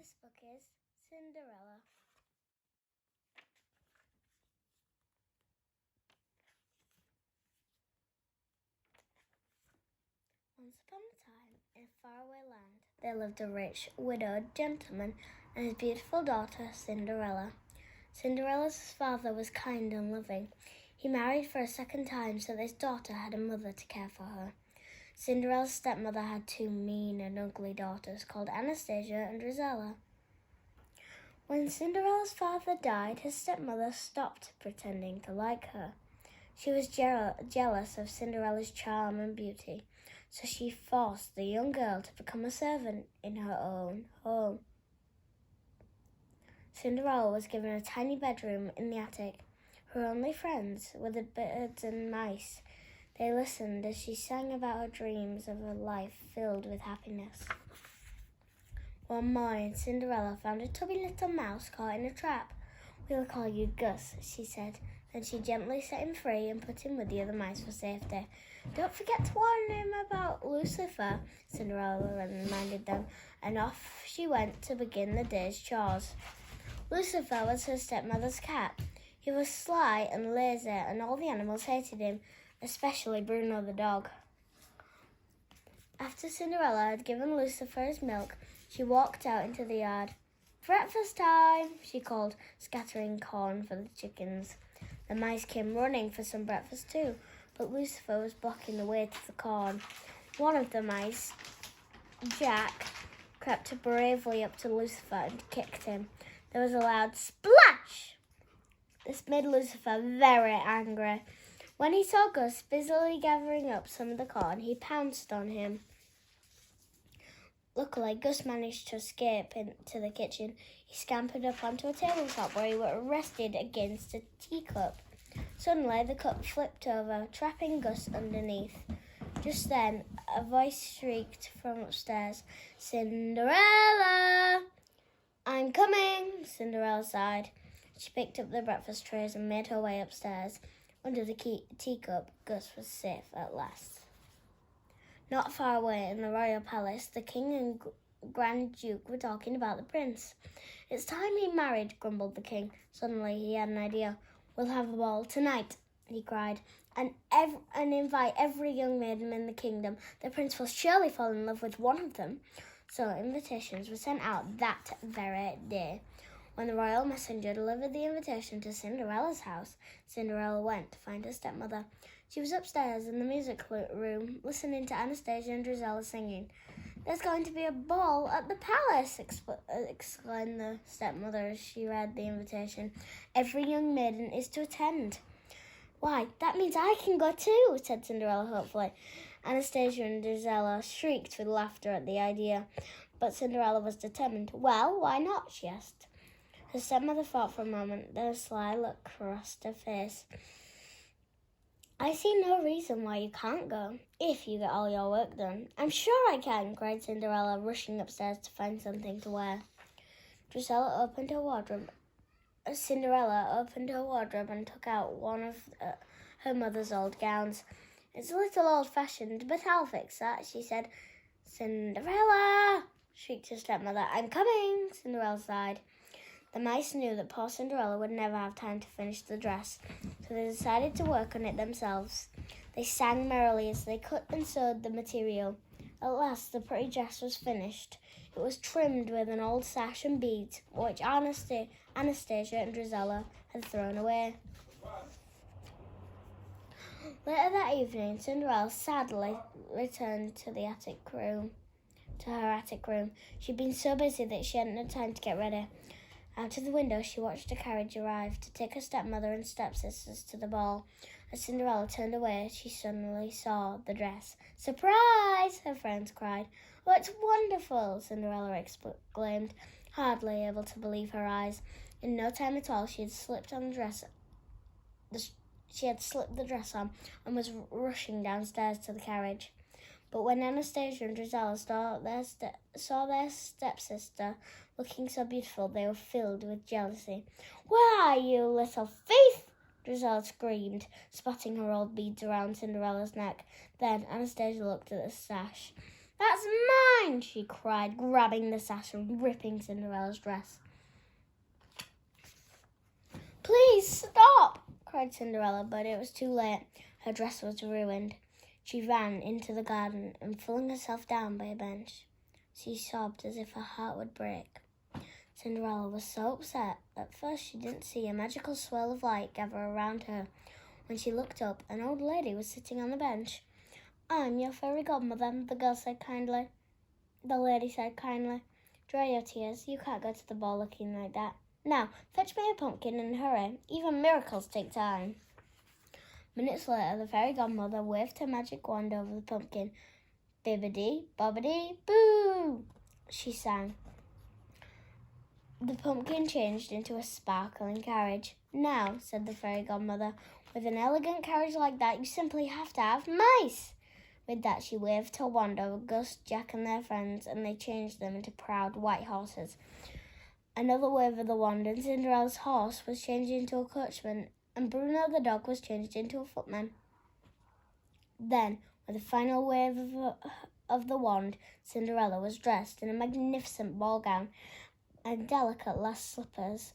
This book is Cinderella. Once upon a time, in a faraway land, there lived a rich, widowed gentleman and his beautiful daughter, Cinderella. Cinderella's father was kind and loving. He married for a second time so that his daughter had a mother to care for her. Cinderella's stepmother had two mean and ugly daughters called Anastasia and Rosella. When Cinderella's father died, his stepmother stopped pretending to like her. She was jealous of Cinderella's charm and beauty, so she forced the young girl to become a servant in her own home. Cinderella was given a tiny bedroom in the attic. Her only friends were the birds and mice. They listened as she sang about her dreams of a life filled with happiness. One morning, Cinderella found a tubby little mouse caught in a trap. "We'll call you Gus," she said. Then she gently set him free and put him with the other mice for safety. "Don't forget to warn him about Lucifer," Cinderella reminded them, and off she went to begin the day's chores. Lucifer was her stepmother's cat. He was sly and lazy, and all the animals hated him, especially Bruno the dog. After Cinderella had given Lucifer his milk, she walked out into the yard. "Breakfast time," she called, scattering corn for the chickens. The mice came running for some breakfast too, but Lucifer was blocking the way to the corn. One of the mice, Jack, crept bravely up to Lucifer and kicked him. There was a loud splash. This made Lucifer very angry. When he saw Gus busily gathering up some of the corn, he pounced on him. Luckily, Gus managed to escape into the kitchen. He scampered up onto a tabletop where he was rested against a teacup. Suddenly, the cup flipped over, trapping Gus underneath. Just then, a voice shrieked from upstairs, "Cinderella!" "I'm coming," Cinderella sighed. She picked up the breakfast trays and made her way upstairs. Under the teacup, Gus was safe at last. Not far away in the royal palace, the king and Grand Duke were talking about the prince. "It's time he married," grumbled the king. Suddenly he had an idea. "We'll have a ball tonight," he cried, and invite every young maiden in the kingdom. The prince will surely fall in love with one of them." So invitations were sent out that very day. When the royal messenger delivered the invitation to Cinderella's house, Cinderella went to find her stepmother. She was upstairs in the music room, listening to Anastasia and Rosella singing. "There's going to be a ball at the palace," exclaimed the stepmother as she read the invitation. "Every young maiden is to attend." "Why, that means I can go too," said Cinderella hopefully. Anastasia and Rosella shrieked with laughter at the idea, but Cinderella was determined. "Well, why not?" she asked. Her stepmother thought for a moment, then a sly look crossed her face. "I see no reason why you can't go, if you get all your work done." "I'm sure I can," cried Cinderella, rushing upstairs to find something to wear. Cinderella opened her wardrobe and took out one of her mother's old gowns. "It's a little old-fashioned, but I'll fix that," she said. "Cinderella!" shrieked her stepmother. "I'm coming," Cinderella sighed. The mice knew that poor Cinderella would never have time to finish the dress, so they decided to work on it themselves. They sang merrily as they cut and sewed the material. At last, the pretty dress was finished. It was trimmed with an old sash and beads, which Anastasia and Rosella had thrown away. Later that evening, Cinderella sadly returned to her attic room. She'd been so busy that she hadn't had time to get ready. Out of the window, she watched a carriage arrive to take her stepmother and stepsisters to the ball. As Cinderella turned away, she suddenly saw the dress. "Surprise!" her friends cried. "Oh, it's wonderful!" Cinderella exclaimed, hardly able to believe her eyes. In no time at all, she had slipped the dress on and was rushing downstairs to the carriage. But when Anastasia and Rosella saw their stepsister looking so beautiful, they were filled with jealousy. "Why, you little thief!" Rosella screamed, spotting her old beads around Cinderella's neck. Then Anastasia looked at the sash. That's mine, she cried, grabbing the sash and ripping Cinderella's dress. Please stop, cried Cinderella, but it was too late. Her dress was ruined. She ran into the garden and flung herself down by a bench. She sobbed as if her heart would break. Cinderella was so upset. At first she didn't see a magical swirl of light gather around her. When she looked up, an old lady was sitting on the bench. I'm your fairy godmother, the girl said kindly. The lady said kindly, dry your tears. You can't go to the ball looking like that. Now, fetch me a pumpkin and hurry. Even miracles take time. Minutes later, the fairy godmother waved her magic wand over the pumpkin. Bibbidi, bobbidi, boo, she sang. The pumpkin changed into a sparkling carriage. Now, said the fairy godmother, with an elegant carriage like that, you simply have to have mice. With that, she waved her wand over Gus, Jack, and their friends, and they changed them into proud white horses. Another wave of the wand, and Cinderella's horse was changed into a coachman, and Bruno the dog was changed into a footman. Then, with a final wave of the wand, Cinderella was dressed in a magnificent ball gown and delicate glass slippers.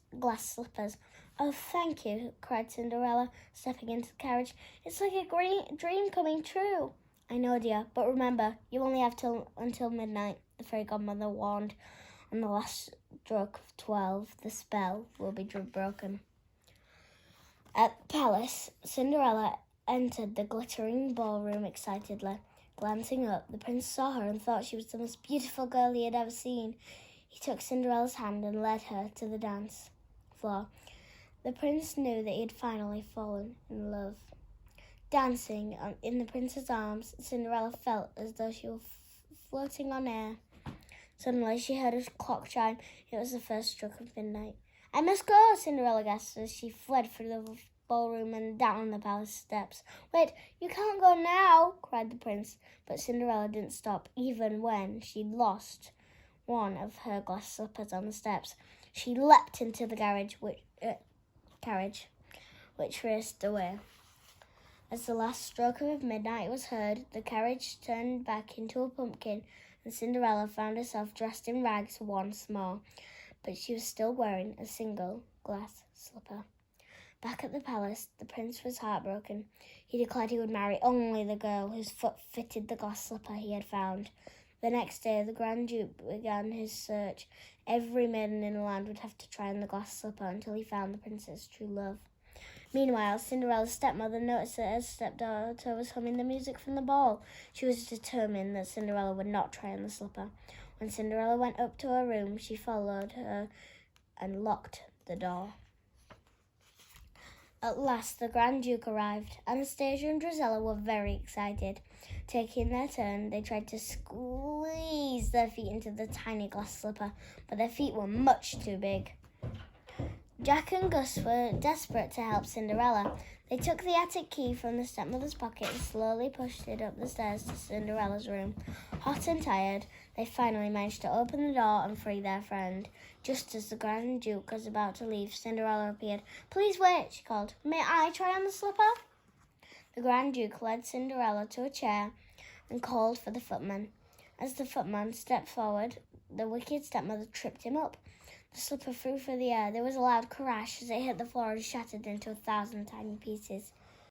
Oh, thank you, cried Cinderella, stepping into the carriage. It's like a great dream coming true. I know, dear, but remember, you only have until midnight, the fairy godmother warned. On the last stroke of 12, the spell will be broken. At the palace, Cinderella entered the glittering ballroom excitedly. Glancing up, the prince saw her and thought she was the most beautiful girl he had ever seen. He took Cinderella's hand and led her to the dance floor. The prince knew that he had finally fallen in love. Dancing in the prince's arms, Cinderella felt as though she were floating on air. Suddenly, she heard a clock chime. It was the first stroke of midnight. I must go, Cinderella gasped as she fled through the ballroom and down the palace steps. Wait, you can't go now, cried the prince. But Cinderella didn't stop, even when she'd lost one of her glass slippers on the steps. She leapt into the carriage, which raced away. As the last stroke of midnight was heard, the carriage turned back into a pumpkin, and Cinderella found herself dressed in rags once more, but she was still wearing a single glass slipper. Back at the palace, the prince was heartbroken. He declared he would marry only the girl whose foot fitted the glass slipper he had found. The next day, the Grand Duke began his search. Every maiden in the land would have to try on the glass slipper until he found the princess' true love. Meanwhile, Cinderella's stepmother noticed that her stepdaughter was humming the music from the ball. She was determined that Cinderella would not try on the slipper. When Cinderella went up to her room, she followed her and locked the door. At last, the Grand Duke arrived. Anastasia and Drizella were very excited. Taking their turn, they tried to squeeze their feet into the tiny glass slipper, but their feet were much too big. Jack and Gus were desperate to help Cinderella. They took the attic key from the stepmother's pocket and slowly pushed it up the stairs to Cinderella's room. Hot and tired, they finally managed to open the door and free their friend. Just as the Grand Duke was about to leave, Cinderella appeared. Please wait, she called. May I try on the slipper? The Grand Duke led Cinderella to a chair and called for the footman. As the footman stepped forward, the wicked stepmother tripped him up. The slipper flew through the air. There was a loud crash as it hit the floor and shattered into 1,000 tiny pieces.